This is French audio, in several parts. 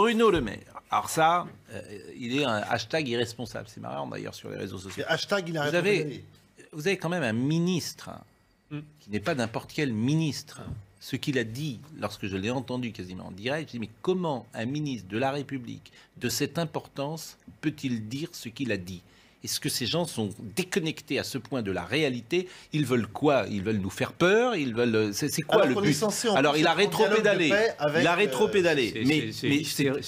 Bruno Le Maire. Alors ça, il est un hashtag irresponsable. C'est marrant d'ailleurs sur les réseaux sociaux. Hashtag, il a vous avez quand même un ministre qui n'est pas n'importe quel ministre. Ce qu'il a dit, lorsque je l'ai entendu quasiment en direct, je dis mais comment un ministre de la République de cette importance peut-il dire ce qu'il a dit ? Est-ce que ces gens sont déconnectés à ce point de la réalité? Ils veulent quoi? Ils veulent nous faire peur? Ils veulent... C'est quoi le but? Alors, il a rétropédalé. Il a rétropédalé. C'est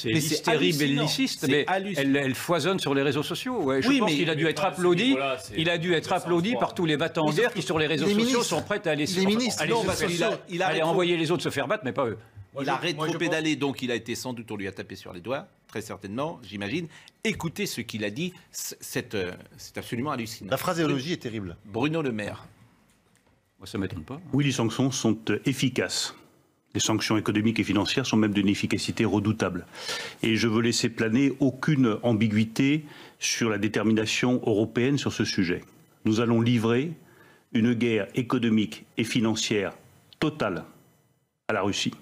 l'hystérie belliciste, mais elle foisonne sur les réseaux sociaux. Ouais, je pense qu'il a dû être applaudi. Il a dû être applaudi par tous les battants en guerre qui, sur les réseaux sociaux, sont prêts à aller envoyer les autres se faire battre, mais pas eux. Il a rétropédalé, donc il a été sans doute, on lui a tapé sur les doigts, très certainement, j'imagine. Écoutez ce qu'il a dit, c'est absolument hallucinant. La phraséologie est terrible. Bruno Le Maire. Moi, ça ne m'étonne pas. Oui, les sanctions sont efficaces. Les sanctions économiques et financières sont même d'une efficacité redoutable. Et je veux laisser planer aucune ambiguïté sur la détermination européenne sur ce sujet. Nous allons livrer une guerre économique et financière totale à la Russie.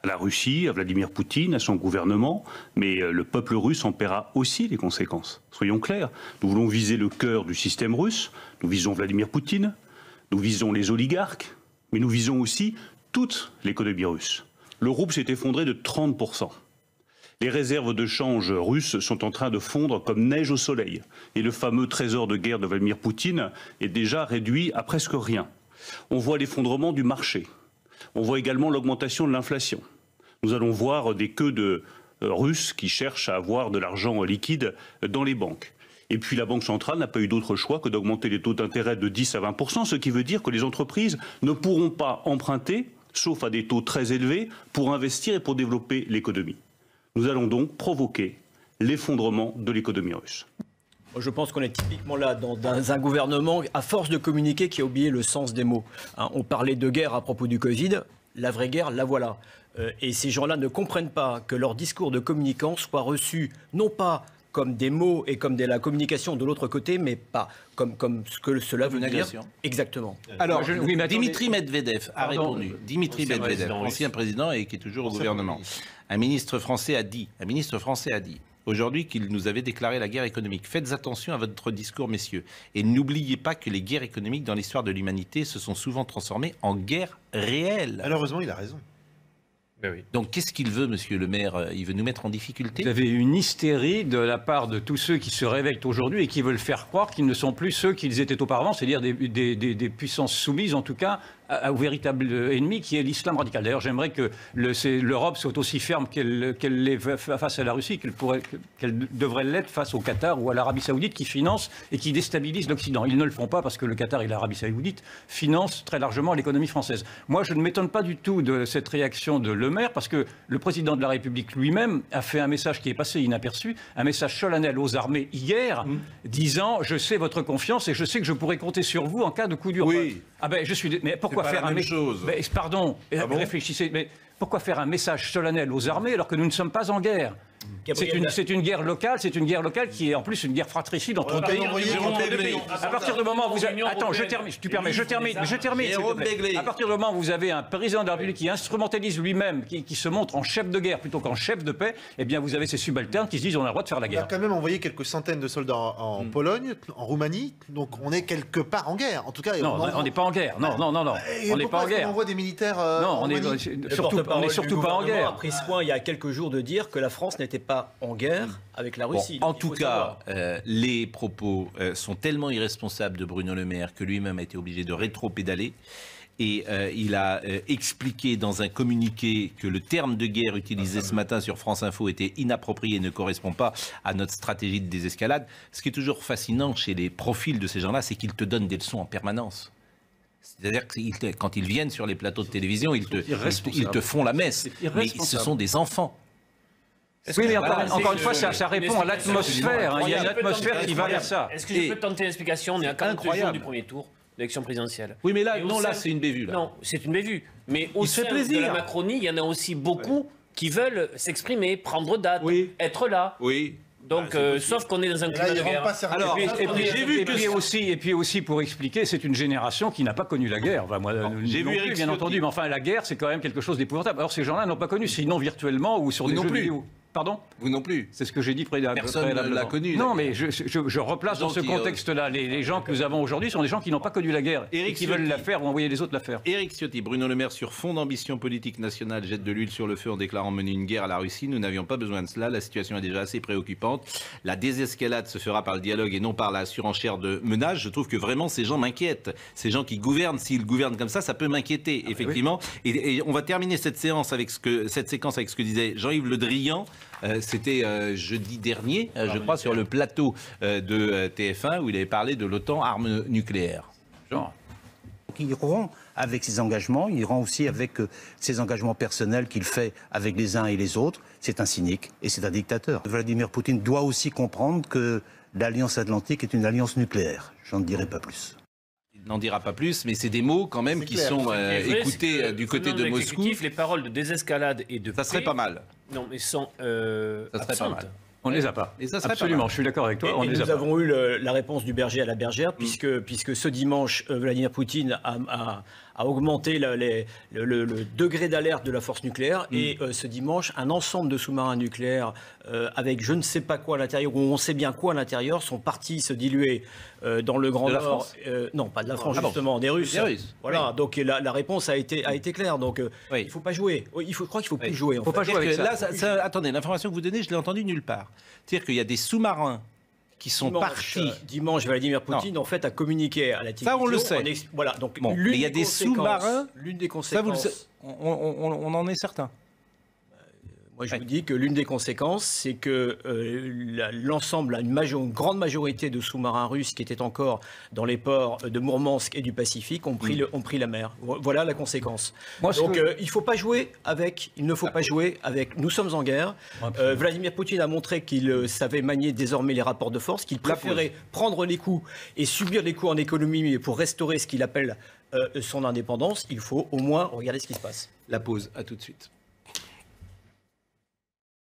À la Russie, à Vladimir Poutine, à son gouvernement, mais le peuple russe en paiera aussi les conséquences. Soyons clairs, nous voulons viser le cœur du système russe, nous visons Vladimir Poutine, nous visons les oligarques, mais nous visons aussi toute l'économie russe. Le rouble s'est effondré de 30%. Les réserves de change russes sont en train de fondre comme neige au soleil. Et le fameux trésor de guerre de Vladimir Poutine est déjà réduit à presque rien. On voit l'effondrement du marché. On voit également l'augmentation de l'inflation. Nous allons voir des queues de Russes qui cherchent à avoir de l'argent liquide dans les banques. Et puis la Banque centrale n'a pas eu d'autre choix que d'augmenter les taux d'intérêt de 10 à 20%, ce qui veut dire que les entreprises ne pourront pas emprunter, sauf à des taux très élevés, pour investir et pour développer l'économie. Nous allons donc provoquer l'effondrement de l'économie russe. Je pense qu'on est typiquement là dans un gouvernement, à force de communiquer, qui a oublié le sens des mots. On parlait de guerre à propos du Covid, la vraie guerre, la voilà. Et ces gens-là ne comprennent pas que leur discours de communicants soit reçu, non pas comme des mots et comme de la communication de l'autre côté, mais pas comme ce que cela veut dire. Exactement. Alors, Dimitri Medvedev a répondu. Dimitri Medvedev, ancien président et qui est toujours au gouvernement. Un ministre français a dit aujourd'hui qu'il nous avait déclaré la guerre économique. Faites attention à votre discours, messieurs. Et n'oubliez pas que les guerres économiques dans l'histoire de l'humanité se sont souvent transformées en guerres réelles. Malheureusement, il a raison. Ben oui. Donc qu'est-ce qu'il veut, monsieur le maire? Il veut nous mettre en difficulté? Vous avez une hystérie de la part de tous ceux qui se réveillent aujourd'hui et qui veulent faire croire qu'ils ne sont plus ceux qu'ils étaient auparavant, c'est-à-dire des puissances soumises, en tout cas, au véritable ennemi qui est l'islam radical. D'ailleurs, j'aimerais que l'Europe soit aussi ferme qu'elle l'est face à la Russie, qu'elle devrait l'être face au Qatar ou à l'Arabie Saoudite qui financent et qui déstabilisent l'Occident. Ils ne le font pas parce que le Qatar et l'Arabie Saoudite financent très largement l'économie française. Moi, je ne m'étonne pas du tout de cette réaction de Le Maire parce que le président de la République lui-même a fait un message qui est passé inaperçu, un message solennel aux armées hier, disant « Je sais votre confiance et je sais que je pourrai compter sur vous en cas de coup dur ». Oui. Ah ben, je suis... Mais pourquoi faire un message? Pardon, réfléchissez. Mais pourquoi faire un message solennel aux armées alors que nous ne sommes pas en guerre? C'est une guerre locale, qui est en plus une guerre fratricide entre deux pays. À partir du moment où vous avez... Attends, je termine. À partir du moment où vous avez un président de la République qui instrumentalise lui-même, qui se montre en chef de guerre plutôt qu'en chef de paix, eh bien vous avez ces subalternes qui se disent on a le droit de faire la guerre. On a quand même envoyé quelques centaines de soldats en Pologne, en Roumanie, donc on est quelque part en guerre. En tout cas, non, on n'est pas en guerre. Non. On n'est pas en guerre. On envoie des militaires. Non, on n'est surtout pas en guerre. A pris soin il y a quelques jours de dire que la France n'était pas en guerre avec la Russie. Bon, en tout cas, les propos sont tellement irresponsables de Bruno Le Maire que lui-même a été obligé de rétropédaler. Et il a expliqué dans un communiqué que le terme de guerre utilisé ce matin sur France Info était inapproprié et ne correspond pas à notre stratégie de désescalade. Ce qui est toujours fascinant chez les profils de ces gens-là, c'est qu'ils te donnent des leçons en permanence. C'est-à-dire que quand ils viennent sur les plateaux de télévision, ils te font la messe. Mais ce sont des enfants. Oui, mais encore une fois, ça répond à l'atmosphère. Il y a une atmosphère qui va vers ça. Est-ce que je peux tenter l'explication? On est à 42 jours du premier tour d'élection présidentielle. Oui, mais là, c'est une bévue. Là. Non, c'est une bévue. Mais au sein de la Macronie, il y en a aussi beaucoup qui veulent s'exprimer, prendre date, être là. Oui. Donc, sauf qu'on est dans un climat de guerre. Alors, et puis aussi pour expliquer, c'est une génération qui n'a pas connu la guerre. Enfin, moi, j'ai vu Eric bien entendu, mais enfin la guerre, c'est quand même quelque chose d'épouvantable. Alors ces gens-là n'ont pas connu, sinon virtuellement ou sur des jeux vidéo. Pardon ? Vous non plus. C'est ce que j'ai dit préalablement. Personne ne l'a connu. Non, mais je replace dans ce contexte-là. Les gens que nous avons aujourd'hui sont des gens qui n'ont pas connu la guerre et qui veulent la faire ou envoyer les autres la faire. Éric Ciotti, Bruno Le Maire, sur fond d'ambition politique nationale, jette de l'huile sur le feu en déclarant mener une guerre à la Russie. Nous n'avions pas besoin de cela. La situation est déjà assez préoccupante. La désescalade se fera par le dialogue et non par la surenchère de menaces. Je trouve que vraiment ces gens m'inquiètent. Ces gens qui gouvernent, s'ils gouvernent comme ça peut m'inquiéter, effectivement. Oui. Et on va terminer cette séquence avec ce que disait Jean-Yves Le Drian. C'était jeudi dernier, je crois, sur le plateau de TF1 où il avait parlé de l'OTAN armes nucléaires. Ils iront avec ses engagements, ils iront aussi avec ses engagements personnels qu'il fait avec les uns et les autres. C'est un cynique et c'est un dictateur. Vladimir Poutine doit aussi comprendre que l'Alliance Atlantique est une alliance nucléaire. J'en dirai pas plus. Il n'en dira pas plus, mais c'est des mots quand même qui sont écoutés du côté de Moscou. Les paroles de désescalade et de ça serait pas mal. Non, mais sont ça serait pas mal. On ne les a pas. Et ça serait absolument, je suis d'accord avec toi. Et nous avons eu la réponse du berger à la bergère, puisque ce dimanche, Vladimir Poutine a augmenté le degré d'alerte de la force nucléaire. Et ce dimanche, un ensemble de sous-marins nucléaires avec je ne sais pas quoi à l'intérieur, ou on sait bien quoi à l'intérieur, sont partis se diluer dans le Grand Nord. Non, pas de la France, justement, des Russes. Voilà, oui. Donc la réponse a été claire. Donc il ne faut pas jouer. Je crois qu'il ne faut plus jouer. Il ne faut pas jouer avec ça. Attendez, l'information que vous donnez, je l'ai entendue nulle part. C'est-à-dire qu'il y a des sous-marins qui sont partis. Dimanche, Vladimir Poutine, en fait, a communiqué à la télévision. Ça, on le sait. Voilà, donc mais il y a des sous-marins. L'une des conséquences. Ça, on en est certain. Moi, je vous dis que l'une des conséquences, c'est que l'ensemble, une grande majorité de sous-marins russes qui étaient encore dans les ports de Mourmansk et du Pacifique ont pris la mer. Voilà la conséquence. Donc, il ne faut pas jouer avec. Il ne faut pas jouer avec. Nous sommes en guerre. Vladimir Poutine a montré qu'il savait manier désormais les rapports de force, qu'il préférait prendre les coups et subir les coups en économie, mais pour restaurer ce qu'il appelle son indépendance, il faut au moins regarder ce qui se passe. La pause. À tout de suite.